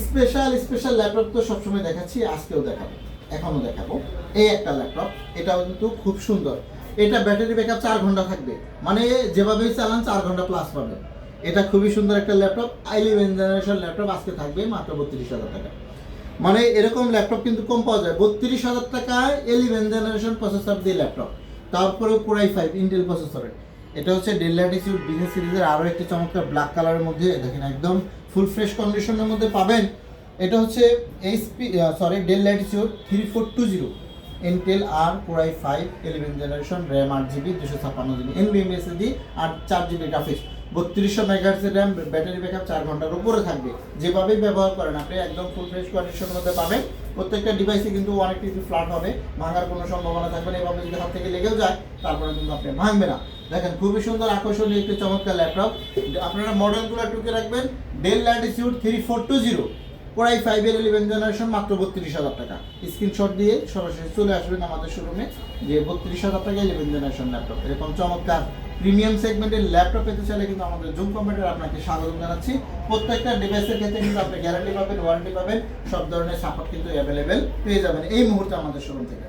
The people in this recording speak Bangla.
স্পেশাল ল্যাপটপ তো সবসময় দেখাচ্ছি, আজকেও দেখাবো, এখনো দেখাবো। এই একটা ল্যাপটপ, এটাও কিন্তু খুব সুন্দর। এটা ব্যাটারি ব্যাকআপ 4 ঘন্টা থাকবে, মানে যেভাবেই চালান 4 ঘন্টা প্লাস পাবেন। এটা খুবই সুন্দর একটা ল্যাপটপ, 11 জেনারেশন ল্যাপটপ, আজকে থাকবে মাত্র 32,000 টাকা। মানে এরকম ল্যাপটপ কিন্তু কম পাওয়া যায়। 32,000 টাকায় 11 জেনারেশন প্রসেসর দিয়ে ল্যাপটপ, তারপরেও কোরাই 5 ইন্টেল প্রসেসরের। এটা হচ্ছে ডেল ল্যাটিটিউড বিজনেস সিরিজের আরও একটি চমৎকার ব্ল্যাক কালারের মধ্যে, দেখেন একদম ফুল ফ্রেশ কন্ডিশনের মধ্যে পাবেন। এটা হচ্ছে ডেল ল্যাটিটিউড 3420 ইন্টেল আর Core i 5 11 generation, RAM 8 GB, 256 GB NVMe SSD আর 4 জিবি গ্রাফিক্স, 3200 মেগাহার্টজের র্যাম, ব্যাটারি ব্যাকআপ 4 ঘন্টার উপরে থাকবে। যেভাবেই ব্যবহার করেন আপনি একদম ফুল ফ্রেশ কন্ডিশনের মধ্যে পাবেন। প্রত্যেকটা ডিভাইসে কিন্তু অনেক কিছু ফ্ল্যাট হবে, ভাঙার কোনো সম্ভাবনা থাকবে না। এভাবে যদি হাত থেকে লেগেও যায় তারপরে কিন্তু আপনি ভাঙবে না। দেখেন খুবই সুন্দর আকর্ষণীয় একটি চমৎকার ল্যাপটপ। আপনারা মডেলগুলো টুকে রাখবেন। ডেল ল্যাটিটিউড 3420 কোরাই 5 এর 11 জেনারেশন, মাত্র 32,000 টাকা। স্ক্রিনশট দিয়ে সরাসরি চলে আসবেন আমাদের শোরুমে, যে 32,000 টাকা 11 জেনারেশন ল্যাপটপ। এরকম চমৎকার প্রিমিয়াম সেগমেন্টের ল্যাপটপ পেতে চাইলে কিন্তু আমাদের জুম কম্পিউটার আপনাকে স্বাগত জানাচ্ছি। প্রত্যেকটা ডিভাইসের ক্ষেত্রে কিন্তু আপনি গ্যারান্টি পাবেন, ওয়ারেন্টি পাবেন, সব ধরনের সাপোর্ট কিন্তু অ্যাভেলেবেল পেয়ে যাবেন এই মুহূর্তে আমাদের শোরুম থেকে।